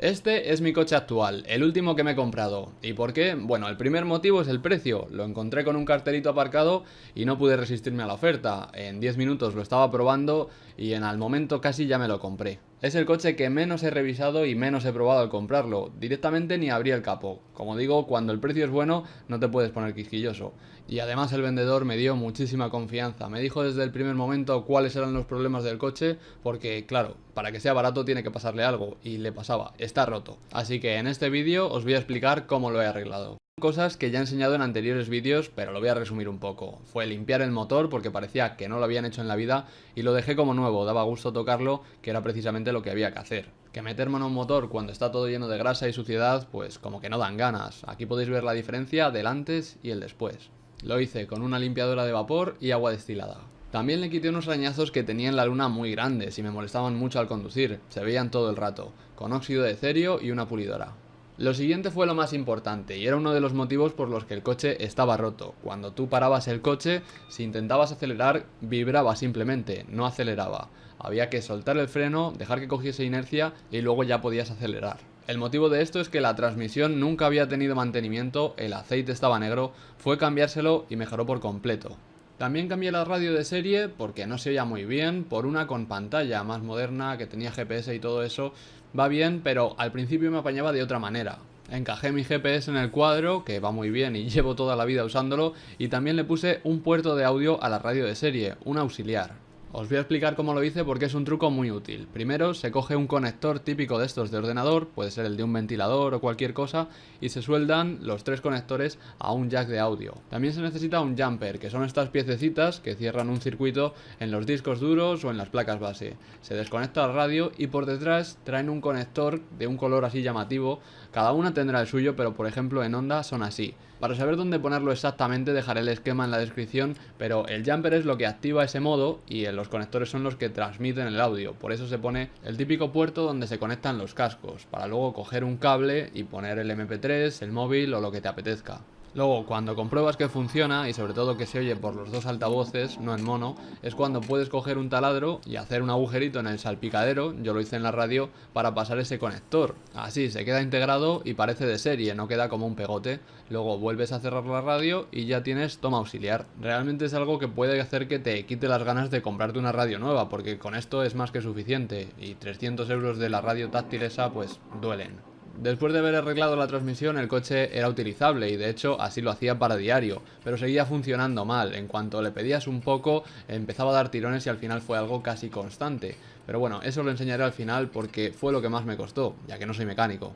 Este es mi coche actual, el último que me he comprado. ¿Y por qué? Bueno, el primer motivo es el precio. Lo encontré con un cartelito aparcado y no pude resistirme a la oferta. En 10 minutos lo estaba probando y al momento casi ya me lo compré. Es el coche que menos he revisado y menos he probado al comprarlo. Directamente ni abrí el capó. Como digo, cuando el precio es bueno no te puedes poner quisquilloso. Y además el vendedor me dio muchísima confianza. Me dijo desde el primer momento cuáles eran los problemas del coche, porque claro, para que sea barato tiene que pasarle algo, y le pasaba, está roto. Así que en este vídeo os voy a explicar cómo lo he arreglado. Cosas que ya he enseñado en anteriores vídeos, pero lo voy a resumir un poco. Fue limpiar el motor porque parecía que no lo habían hecho en la vida y lo dejé como nuevo, daba gusto tocarlo, que era precisamente lo que había que hacer. Que meter mano a un motor cuando está todo lleno de grasa y suciedad, pues como que no dan ganas. Aquí podéis ver la diferencia del antes y el después. Lo hice con una limpiadora de vapor y agua destilada. También le quité unos arañazos que tenía en la luna muy grandes y me molestaban mucho al conducir, se veían todo el rato, con óxido de cerio y una pulidora. Lo siguiente fue lo más importante y era uno de los motivos por los que el coche estaba roto. Cuando tú parabas el coche, si intentabas acelerar, vibraba simplemente, no aceleraba. Había que soltar el freno, dejar que cogiese inercia y luego ya podías acelerar. El motivo de esto es que la transmisión nunca había tenido mantenimiento, el aceite estaba negro, fue cambiárselo y mejoró por completo. También cambié la radio de serie porque no se oía muy bien, por una con pantalla más moderna que tenía GPS y todo eso. Va bien, pero al principio me apañaba de otra manera. Encajé mi GPS en el cuadro, que va muy bien y llevo toda la vida usándolo, y también le puse un puerto de audio a la radio de serie, un auxiliar. Os voy a explicar cómo lo hice porque es un truco muy útil. Primero se coge un conector típico de estos de ordenador, puede ser el de un ventilador o cualquier cosa, y se sueldan los tres conectores a un jack de audio. También se necesita un jumper, que son estas piececitas que cierran un circuito en los discos duros o en las placas base. Se desconecta la radio y por detrás traen un conector de un color así llamativo. Cada una tendrá el suyo, pero por ejemplo en Honda son así. Para saber dónde ponerlo exactamente dejaré el esquema en la descripción, pero el jumper es lo que activa ese modo y los conectores son los que transmiten el audio. Por eso se pone el típico puerto donde se conectan los cascos, para luego coger un cable y poner el MP3, el móvil o lo que te apetezca. Luego, cuando compruebas que funciona y sobre todo que se oye por los dos altavoces, no en mono, es cuando puedes coger un taladro y hacer un agujerito en el salpicadero, yo lo hice en la radio, para pasar ese conector. Así se queda integrado y parece de serie, no queda como un pegote. Luego vuelves a cerrar la radio y ya tienes toma auxiliar. Realmente es algo que puede hacer que te quite las ganas de comprarte una radio nueva, porque con esto es más que suficiente y 300 euros de la radio táctil esa pues duelen. Después de haber arreglado la transmisión, el coche era utilizable y de hecho así lo hacía para diario, pero seguía funcionando mal. En cuanto le pedías un poco, empezaba a dar tirones y al final fue algo casi constante. Pero bueno, eso lo enseñaré al final porque fue lo que más me costó, ya que no soy mecánico.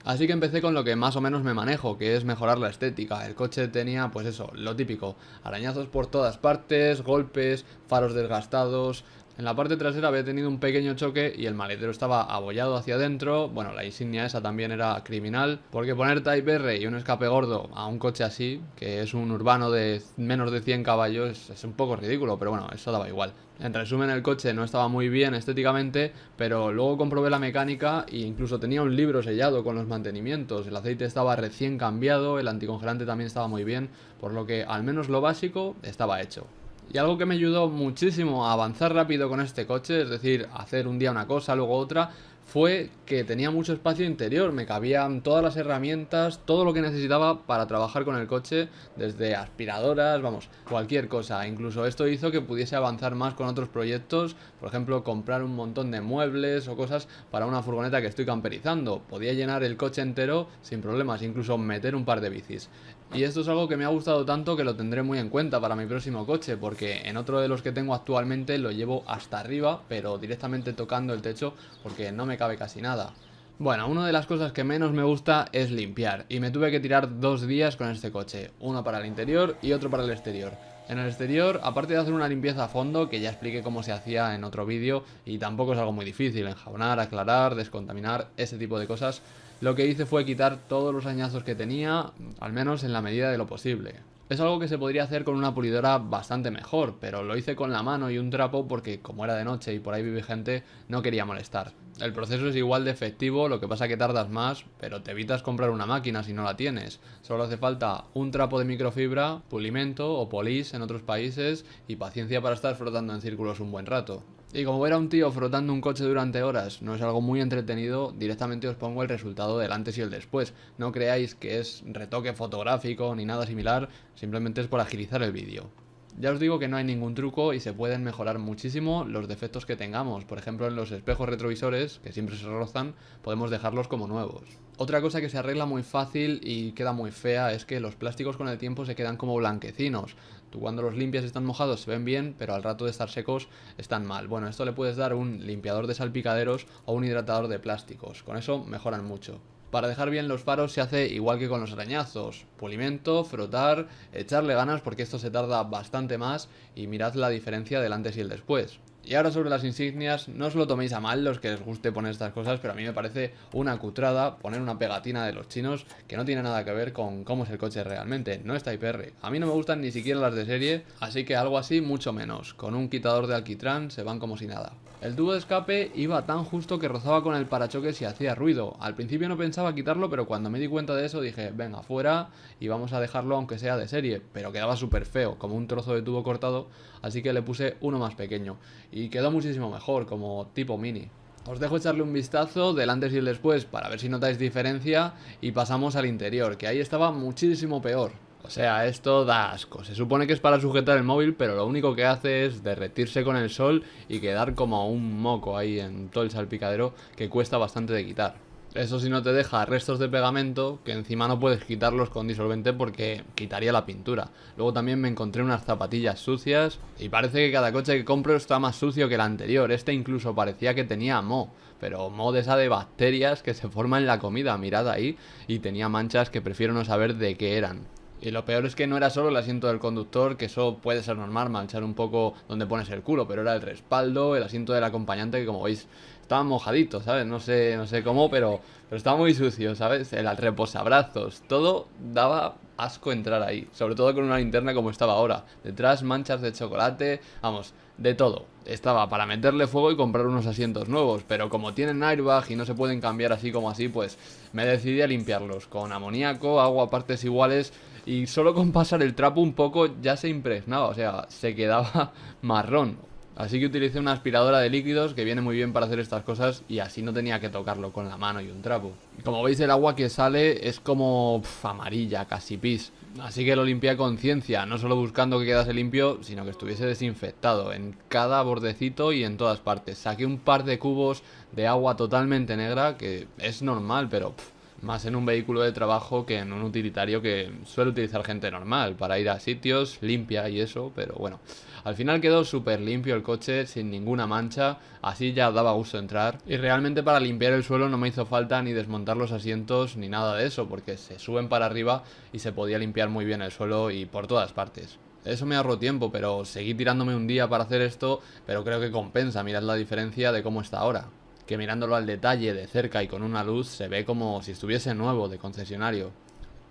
Así que empecé con lo que más o menos me manejo, que es mejorar la estética. El coche tenía, pues eso, lo típico, arañazos por todas partes, golpes, faros desgastados. En la parte trasera había tenido un pequeño choque y el maletero estaba abollado hacia adentro. Bueno, la insignia esa también era criminal, porque poner Type R y un escape gordo a un coche así, que es un urbano de menos de 100 caballos, es un poco ridículo, pero bueno, eso daba igual. En resumen, el coche no estaba muy bien estéticamente, pero luego comprobé la mecánica e incluso tenía un libro sellado con los mantenimientos. El aceite estaba recién cambiado, el anticongelante también estaba muy bien, por lo que al menos lo básico estaba hecho. Y algo que me ayudó muchísimo a avanzar rápido con este coche, es decir, hacer un día una cosa, luego otra, fue que tenía mucho espacio interior, me cabían todas las herramientas, todo lo que necesitaba para trabajar con el coche, desde aspiradoras, vamos, cualquier cosa. Incluso esto hizo que pudiese avanzar más con otros proyectos, por ejemplo, comprar un montón de muebles o cosas para una furgoneta que estoy camperizando. Podía llenar el coche entero sin problemas, incluso meter un par de bicis. Y esto es algo que me ha gustado tanto que lo tendré muy en cuenta para mi próximo coche, porque en otro de los que tengo actualmente lo llevo hasta arriba, pero directamente tocando el techo porque no me cabe casi nada. Bueno, una de las cosas que menos me gusta es limpiar, y me tuve que tirar 2 días con este coche, uno para el interior y otro para el exterior. En el exterior, aparte de hacer una limpieza a fondo, que ya expliqué cómo se hacía en otro vídeo, y tampoco es algo muy difícil, enjabonar, aclarar, descontaminar, ese tipo de cosas, lo que hice fue quitar todos los añazos que tenía, al menos en la medida de lo posible. Es algo que se podría hacer con una pulidora bastante mejor, pero lo hice con la mano y un trapo porque como era de noche y por ahí vive gente, no quería molestar. El proceso es igual de efectivo, lo que pasa que tardas más, pero te evitas comprar una máquina si no la tienes. Solo hace falta un trapo de microfibra, pulimento o polis en otros países y paciencia para estar frotando en círculos un buen rato. Y como ver a un tío frotando un coche durante horas no es algo muy entretenido, directamente os pongo el resultado del antes y el después. No creáis que es retoque fotográfico ni nada similar, simplemente es por agilizar el vídeo. Ya os digo que no hay ningún truco y se pueden mejorar muchísimo los defectos que tengamos. Por ejemplo, en los espejos retrovisores, que siempre se rozan, podemos dejarlos como nuevos. Otra cosa que se arregla muy fácil y queda muy fea es que los plásticos con el tiempo se quedan como blanquecinos. Tú cuando los limpias y están mojados se ven bien, pero al rato de estar secos están mal. Bueno, esto le puedes dar un limpiador de salpicaderos o un hidratador de plásticos. Con eso mejoran mucho. Para dejar bien los faros se hace igual que con los arañazos. Pulimento, frotar, echarle ganas porque esto se tarda bastante más y mirad la diferencia del antes y el después. Y ahora sobre las insignias, no os lo toméis a mal los que les guste poner estas cosas, pero a mí me parece una cutrada poner una pegatina de los chinos que no tiene nada que ver con cómo es el coche realmente, no es Type R. A mí no me gustan ni siquiera las de serie, así que algo así mucho menos. Con un quitador de alquitrán se van como si nada. El tubo de escape iba tan justo que rozaba con el parachoques y hacía ruido. Al principio no pensaba quitarlo, pero cuando me di cuenta de eso dije, venga, fuera y vamos a dejarlo aunque sea de serie. Pero quedaba súper feo, como un trozo de tubo cortado, así que le puse uno más pequeño. Y quedó muchísimo mejor, como tipo mini. Os dejo echarle un vistazo del antes y el después para ver si notáis diferencia y pasamos al interior, que ahí estaba muchísimo peor. O sea, esto da asco. Se supone que es para sujetar el móvil, pero lo único que hace es derretirse con el sol y quedar como un moco ahí en todo el salpicadero que cuesta bastante de quitar. Eso sí no te deja restos de pegamento, que encima no puedes quitarlos con disolvente porque quitaría la pintura. Luego también me encontré unas zapatillas sucias y parece que cada coche que compro está más sucio que el anterior. Este incluso parecía que tenía moho, pero moho de esa de bacterias que se forma en la comida, mirad ahí, y tenía manchas que prefiero no saber de qué eran. Y lo peor es que no era solo el asiento del conductor, que eso puede ser normal, manchar un poco donde pones el culo, pero era el respaldo, el asiento del acompañante, que como veis estaba mojadito, ¿sabes? No sé cómo, pero estaba muy sucio, ¿sabes? El reposabrazos, todo daba asco entrar ahí, sobre todo con una linterna como estaba ahora. Detrás manchas de chocolate, vamos, de todo. Estaba para meterle fuego y comprar unos asientos nuevos, pero como tienen airbag y no se pueden cambiar así como así, pues me decidí a limpiarlos con amoníaco, agua a partes iguales y solo con pasar el trapo un poco ya se impregnaba, o sea, se quedaba marrón. Así que utilicé una aspiradora de líquidos que viene muy bien para hacer estas cosas y así no tenía que tocarlo con la mano y un trapo. Y como veis el agua que sale es como amarilla, casi pis. Así que lo limpié a conciencia, no solo buscando que quedase limpio, sino que estuviese desinfectado en cada bordecito y en todas partes. Saqué un par de cubos de agua totalmente negra, que es normal, pero más en un vehículo de trabajo que en un utilitario que suele utilizar gente normal para ir a sitios, limpia y eso, pero bueno. Al final quedó súper limpio el coche, sin ninguna mancha, así ya daba gusto entrar. Y realmente para limpiar el suelo no me hizo falta ni desmontar los asientos ni nada de eso, porque se suben para arriba y se podía limpiar muy bien el suelo y por todas partes. Eso me ahorró tiempo, pero seguí tirándome un día para hacer esto, pero creo que compensa, mirad la diferencia de cómo está ahora. Que mirándolo al detalle de cerca y con una luz se ve como si estuviese nuevo de concesionario.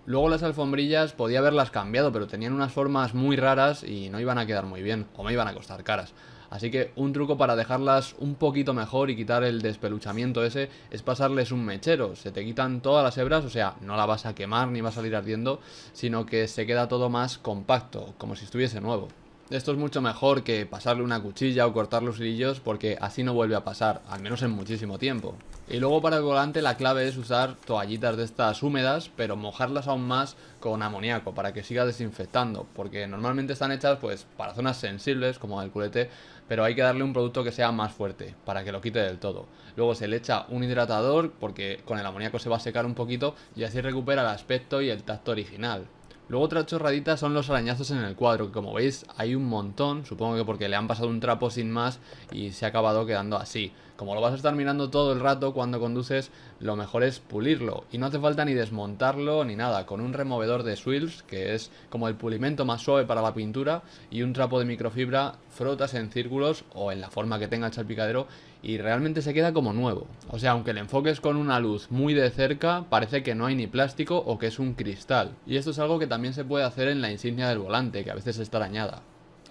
Luego las alfombrillas podía haberlas cambiado, pero tenían unas formas muy raras y no iban a quedar muy bien, o me iban a costar caras. Así que un truco para dejarlas un poquito mejor y quitar el despeluchamiento ese es pasarles un mechero. Se te quitan todas las hebras, o sea, no la vas a quemar ni va a salir ardiendo, sino que se queda todo más compacto, como si estuviese nuevo. Esto es mucho mejor que pasarle una cuchilla o cortar los hilillos porque así no vuelve a pasar, al menos en muchísimo tiempo. Y luego para el volante la clave es usar toallitas de estas húmedas, pero mojarlas aún más con amoníaco para que siga desinfectando, porque normalmente están hechas pues para zonas sensibles como el culete, pero hay que darle un producto que sea más fuerte para que lo quite del todo. Luego se le echa un hidratador porque con el amoníaco se va a secar un poquito y así recupera el aspecto y el tacto original. Luego otra chorradita son los arañazos en el cuadro, que como veis hay un montón, supongo que porque le han pasado un trapo sin más y se ha acabado quedando así. Como lo vas a estar mirando todo el rato cuando conduces, lo mejor es pulirlo. Y no hace falta ni desmontarlo ni nada, con un removedor de swirls, que es como el pulimento más suave para la pintura, y un trapo de microfibra, frotas en círculos o en la forma que tenga el salpicadero y realmente se queda como nuevo. O sea, aunque le enfoques con una luz muy de cerca, parece que no hay ni plástico o que es un cristal. Y esto es algo que también se puede hacer en la insignia del volante, que a veces está dañada.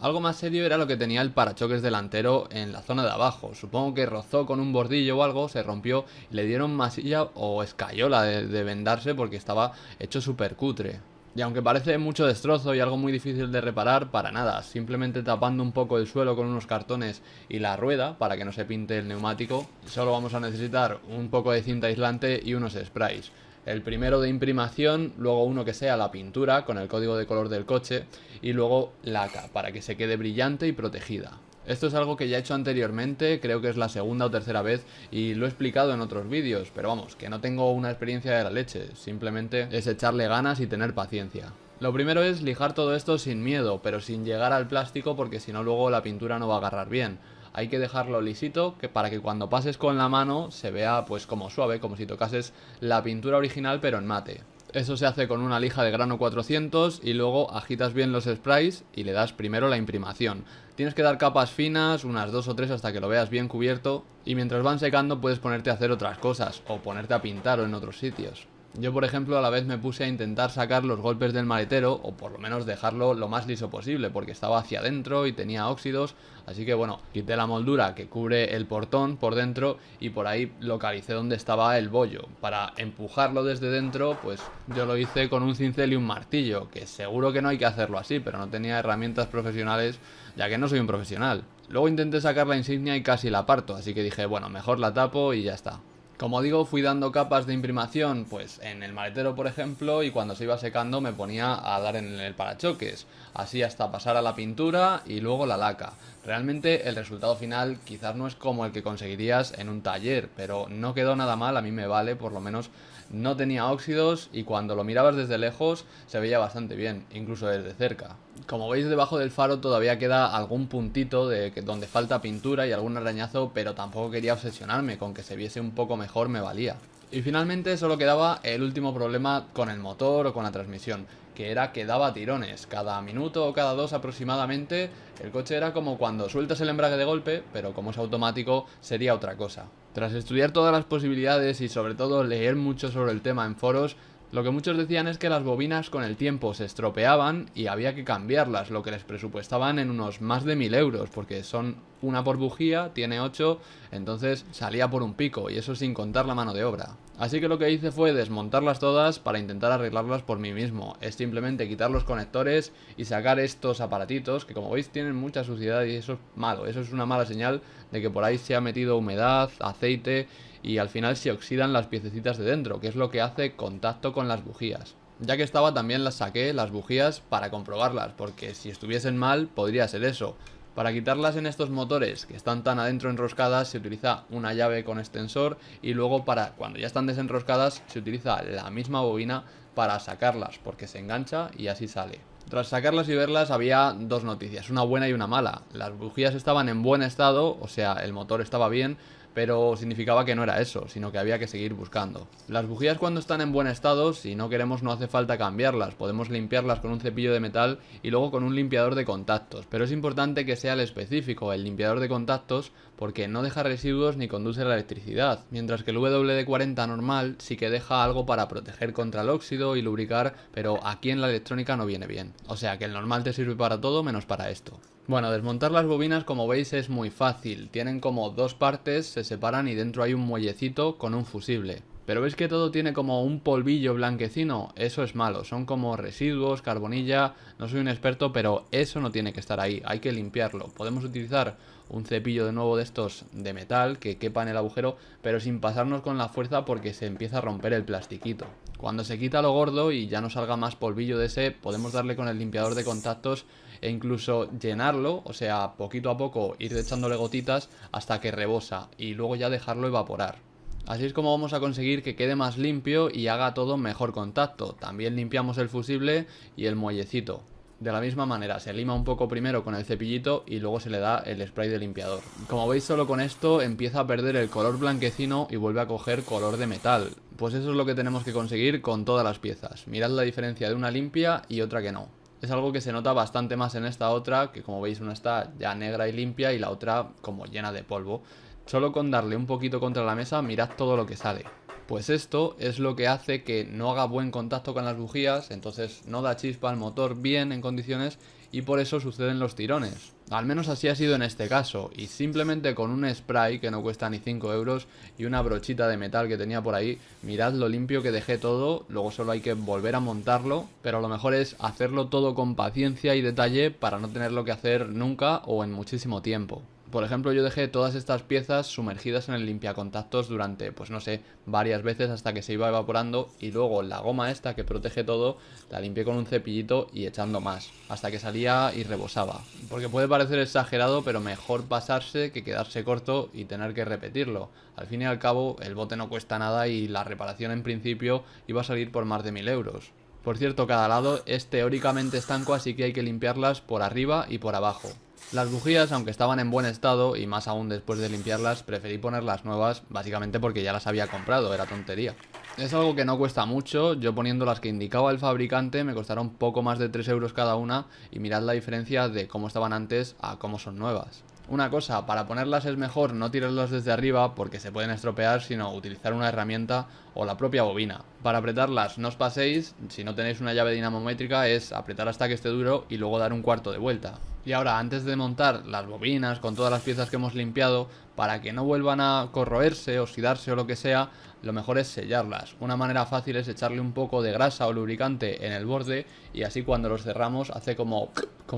Algo más serio era lo que tenía el parachoques delantero en la zona de abajo. Supongo que rozó con un bordillo o algo, se rompió y le dieron masilla o escayola de vendarse porque estaba hecho súper cutre. Y aunque parece mucho destrozo y algo muy difícil de reparar, para nada, simplemente tapando un poco el suelo con unos cartones y la rueda para que no se pinte el neumático, solo vamos a necesitar un poco de cinta aislante y unos sprays. El primero de imprimación, luego uno que sea la pintura con el código de color del coche y luego laca para que se quede brillante y protegida. Esto es algo que ya he hecho anteriormente, creo que es la segunda o tercera vez y lo he explicado en otros vídeos, pero vamos, que no tengo una experiencia de la leche, simplemente es echarle ganas y tener paciencia. Lo primero es lijar todo esto sin miedo, pero sin llegar al plástico porque si no luego la pintura no va a agarrar bien. Hay que dejarlo lisito para que cuando pases con la mano se vea pues como suave, como si tocases la pintura original pero en mate. Eso se hace con una lija de grano 400 y luego agitas bien los sprays y le das primero la imprimación. Tienes que dar capas finas, unas 2 o 3 hasta que lo veas bien cubierto y mientras van secando puedes ponerte a hacer otras cosas o ponerte a pintar o en otros sitios. Yo por ejemplo a la vez me puse a intentar sacar los golpes del maletero o por lo menos dejarlo lo más liso posible porque estaba hacia adentro y tenía óxidos, así que bueno, quité la moldura que cubre el portón por dentro y por ahí localicé dónde estaba el bollo. Para empujarlo desde dentro pues yo lo hice con un cincel y un martillo, que seguro que no hay que hacerlo así, pero no tenía herramientas profesionales ya que no soy un profesional. Luego intenté sacar la insignia y casi la parto, así que dije bueno, mejor la tapo y ya está. Como digo, fui dando capas de imprimación pues en el maletero por ejemplo y cuando se iba secando me ponía a dar en el parachoques, así hasta pasar a la pintura y luego la laca. Realmente el resultado final quizás no es como el que conseguirías en un taller, pero no quedó nada mal, a mí me vale, por lo menos no tenía óxidos y cuando lo mirabas desde lejos se veía bastante bien, incluso desde cerca. Como veis debajo del faro todavía queda algún puntito donde falta pintura y algún arañazo, pero tampoco quería obsesionarme, con que se viese un poco mejor me valía. Y finalmente solo quedaba el último problema con el motor o con la transmisión, que era que daba tirones. Cada minuto o cada dos aproximadamente el coche era como cuando sueltas el embrague de golpe, pero como es automático sería otra cosa. Tras estudiar todas las posibilidades y sobre todo leer mucho sobre el tema en foros, lo que muchos decían es que las bobinas con el tiempo se estropeaban y había que cambiarlas, lo que les presupuestaban en unos más de 1000 euros, porque son una por bujía, tiene 8, entonces salía por un pico, y eso sin contar la mano de obra. Así que lo que hice fue desmontarlas todas para intentar arreglarlas por mí mismo. Es simplemente quitar los conectores y sacar estos aparatitos, que como veis tienen mucha suciedad y eso es malo, eso es una mala señal de que por ahí se ha metido humedad, aceite y al final se oxidan las piececitas de dentro, que es lo que hace contacto con las bujías. Ya que estaba también las saqué, las bujías, para comprobarlas, porque si estuviesen mal podría ser eso. Para quitarlas en estos motores que están tan adentro enroscadas se utiliza una llave con extensor y luego para cuando ya están desenroscadas se utiliza la misma bobina para sacarlas porque se engancha y así sale. Tras sacarlas y verlas había dos noticias, una buena y una mala. Las bujías estaban en buen estado, o sea, el motor estaba bien, pero significaba que no era eso, sino que había que seguir buscando. Las bujías cuando están en buen estado, si no queremos no hace falta cambiarlas, podemos limpiarlas con un cepillo de metal y luego con un limpiador de contactos, pero es importante que sea el específico, el limpiador de contactos, porque no deja residuos ni conduce la electricidad, mientras que el WD-40 normal sí que deja algo para proteger contra el óxido y lubricar, pero aquí en la electrónica no viene bien, o sea que el normal te sirve para todo menos para esto. Bueno, desmontar las bobinas como veis es muy fácil, tienen como dos partes, se separan y dentro hay un muellecito con un fusible. Pero veis que todo tiene como un polvillo blanquecino, eso es malo, son como residuos, carbonilla, no soy un experto pero eso no tiene que estar ahí, hay que limpiarlo. Podemos utilizar un cepillo de nuevo de estos de metal que quepa en el agujero, pero sin pasarnos con la fuerza porque se empieza a romper el plastiquito. Cuando se quita lo gordo y ya no salga más polvillo de ese, podemos darle con el limpiador de contactos e incluso llenarlo, o sea, poquito a poco ir echándole gotitas hasta que rebosa y luego ya dejarlo evaporar. Así es como vamos a conseguir que quede más limpio y haga todo mejor contacto. También limpiamos el fusible y el muellecito. De la misma manera, se lima un poco primero con el cepillito y luego se le da el spray de limpiador. Como veis, solo con esto empieza a perder el color blanquecino y vuelve a coger color de metal. Pues eso es lo que tenemos que conseguir con todas las piezas. Mirad la diferencia de una limpia y otra que no. Es algo que se nota bastante más en esta otra, que como veis una está ya negra y limpia y la otra como llena de polvo. Solo con darle un poquito contra la mesa, mirad todo lo que sale. Pues esto es lo que hace que no haga buen contacto con las bujías, entonces no da chispa al motor bien en condiciones y por eso suceden los tirones. Al menos así ha sido en este caso, y simplemente con un spray que no cuesta ni 5 euros y una brochita de metal que tenía por ahí, mirad lo limpio que dejé todo, luego solo hay que volver a montarlo, pero lo mejor es hacerlo todo con paciencia y detalle para no tenerlo que hacer nunca o en muchísimo tiempo. Por ejemplo, yo dejé todas estas piezas sumergidas en el limpiacontactos durante, pues no sé, varias veces hasta que se iba evaporando, y luego la goma esta que protege todo la limpié con un cepillito y echando más, hasta que salía y rebosaba. Porque puede parecer exagerado, pero mejor pasarse que quedarse corto y tener que repetirlo. Al fin y al cabo, el bote no cuesta nada y la reparación en principio iba a salir por más de 1000 euros. Por cierto, cada lado es teóricamente estanco, así que hay que limpiarlas por arriba y por abajo. Las bujías, aunque estaban en buen estado, y más aún después de limpiarlas, preferí ponerlas nuevas, básicamente porque ya las había comprado, era tontería. Es algo que no cuesta mucho, yo poniendo las que indicaba el fabricante me costaron poco más de 3 euros cada una, y mirad la diferencia de cómo estaban antes a cómo son nuevas. Una cosa, para ponerlas es mejor no tirarlas desde arriba porque se pueden estropear, sino utilizar una herramienta o la propia bobina. Para apretarlas no os paséis, si no tenéis una llave dinamométrica es apretar hasta que esté duro y luego dar un cuarto de vuelta. Y ahora, antes de montar las bobinas con todas las piezas que hemos limpiado, para que no vuelvan a corroerse, oxidarse o lo que sea, lo mejor es sellarlas. Una manera fácil es echarle un poco de grasa o lubricante en el borde y así cuando los cerramos hace como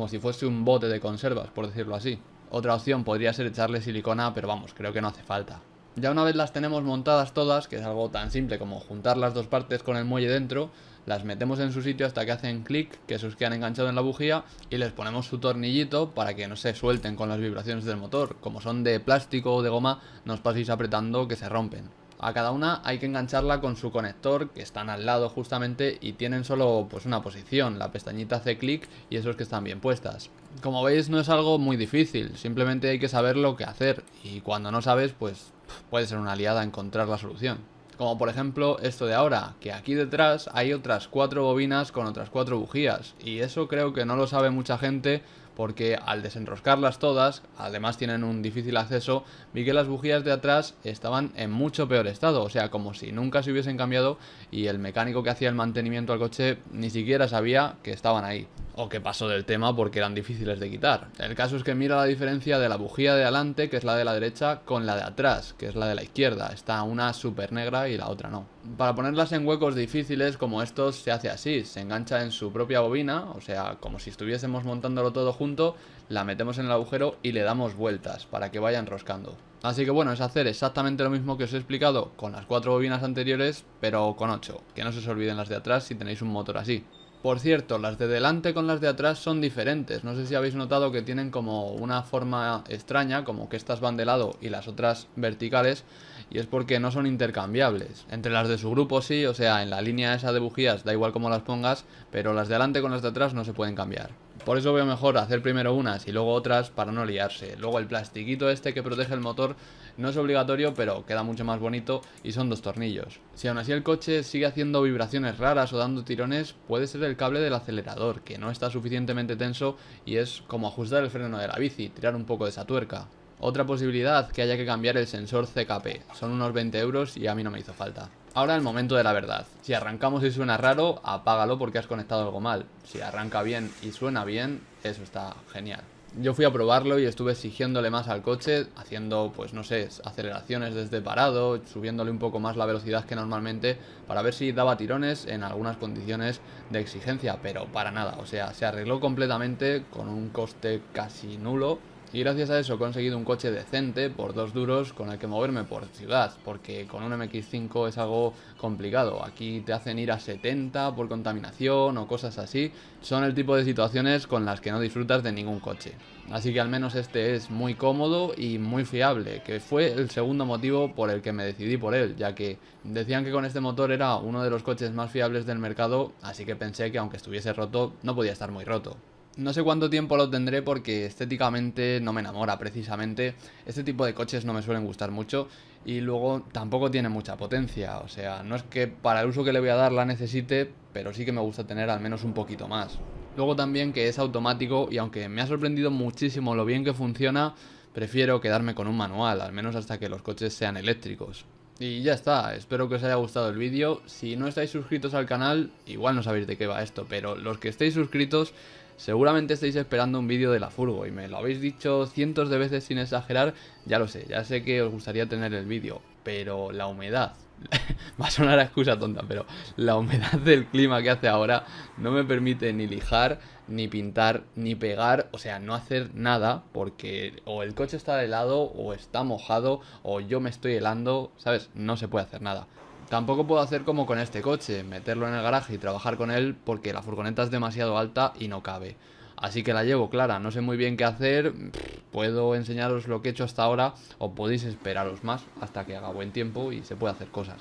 si fuese un bote de conservas, por decirlo así. Otra opción podría ser echarle silicona, pero vamos, creo que no hace falta. Ya una vez las tenemos montadas todas, que es algo tan simple como juntar las dos partes con el muelle dentro, las metemos en su sitio hasta que hacen clic, que esos que han enganchado en la bujía, y les ponemos su tornillito para que no se suelten con las vibraciones del motor. Como son de plástico o de goma, no os paséis apretando que se rompen. A cada una hay que engancharla con su conector, que están al lado justamente y tienen solo pues una posición, la pestañita hace clic y esos que están bien puestas. Como veis no es algo muy difícil, simplemente hay que saber lo que hacer y cuando no sabes pues puede ser una liada encontrar la solución. Como por ejemplo esto de ahora, que aquí detrás hay otras 4 bobinas con otras 4 bujías y eso creo que no lo sabe mucha gente porque al desenroscarlas todas, además tienen un difícil acceso, vi que las bujías de atrás estaban en mucho peor estado, o sea, como si nunca se hubiesen cambiado y el mecánico que hacía el mantenimiento al coche ni siquiera sabía que estaban ahí. O que pasó del tema porque eran difíciles de quitar. El caso es que mira la diferencia de la bujía de adelante, que es la de la derecha, con la de atrás, que es la de la izquierda. Está una súper negra y la otra no. Para ponerlas en huecos difíciles como estos se hace así, se engancha en su propia bobina, o sea, como si estuviésemos montándolo todo junto, la metemos en el agujero y le damos vueltas para que vaya enroscando. Así que bueno, es hacer exactamente lo mismo que os he explicado con las 4 bobinas anteriores, pero con 8, que no se os olviden las de atrás si tenéis un motor así. Por cierto, las de delante con las de atrás son diferentes, no sé si habéis notado que tienen como una forma extraña, como que estas van de lado y las otras verticales, y es porque no son intercambiables. Entre las de su grupo sí, o sea, en la línea esa de bujías da igual cómo las pongas, pero las de delante con las de atrás no se pueden cambiar. Por eso veo mejor hacer primero unas y luego otras para no liarse. Luego el plastiquito este que protege el motor no es obligatorio, pero queda mucho más bonito y son 2 tornillos. Si aún así el coche sigue haciendo vibraciones raras o dando tirones, puede ser el cable del acelerador, que no está suficientemente tenso y es como ajustar el freno de la bici, tirar un poco de esa tuerca. Otra posibilidad, que haya que cambiar el sensor CKP. Son unos 20 euros y a mí no me hizo falta. Ahora el momento de la verdad. Si arrancamos y suena raro, apágalo porque has conectado algo mal. Si arranca bien y suena bien, eso está genial. Yo fui a probarlo y estuve exigiéndole más al coche, haciendo, pues no sé, aceleraciones desde parado, subiéndole un poco más la velocidad que normalmente, para ver si daba tirones en algunas condiciones de exigencia, pero para nada, o sea, se arregló completamente con un coste casi nulo. Y gracias a eso he conseguido un coche decente por 2 duros con el que moverme por ciudad, porque con un MX5 es algo complicado. Aquí te hacen ir a 70 por contaminación o cosas así. Son el tipo de situaciones con las que no disfrutas de ningún coche. Así que al menos este es muy cómodo y muy fiable, que fue el segundo motivo por el que me decidí por él, ya que decían que con este motor era uno de los coches más fiables del mercado, así que pensé que aunque estuviese roto, no podía estar muy roto. No sé cuánto tiempo lo tendré porque estéticamente no me enamora precisamente. Este tipo de coches no me suelen gustar mucho y luego tampoco tiene mucha potencia. O sea, no es que para el uso que le voy a dar la necesite, pero sí que me gusta tener al menos un poquito más. Luego también que es automático y aunque me ha sorprendido muchísimo lo bien que funciona, prefiero quedarme con un manual, al menos hasta que los coches sean eléctricos. Y ya está, espero que os haya gustado el vídeo. Si no estáis suscritos al canal, igual no sabéis de qué va esto, pero los que estéis suscritos Seguramente estáis esperando un vídeo de la furgo y me lo habéis dicho cientos de veces sin exagerar, ya sé que os gustaría tener el vídeo, pero la humedad, va a sonar a excusa tonta, pero la humedad del clima que hace ahora no me permite ni lijar, ni pintar, ni pegar, o sea, no hacer nada, porque o el coche está helado, o está mojado, o yo me estoy helando, ¿sabes? No se puede hacer nada. Tampoco puedo hacer como con este coche, meterlo en el garaje y trabajar con él porque la furgoneta es demasiado alta y no cabe. Así que la llevo clara, no sé muy bien qué hacer, puedo enseñaros lo que he hecho hasta ahora o podéis esperaros más hasta que haga buen tiempo y se pueda hacer cosas.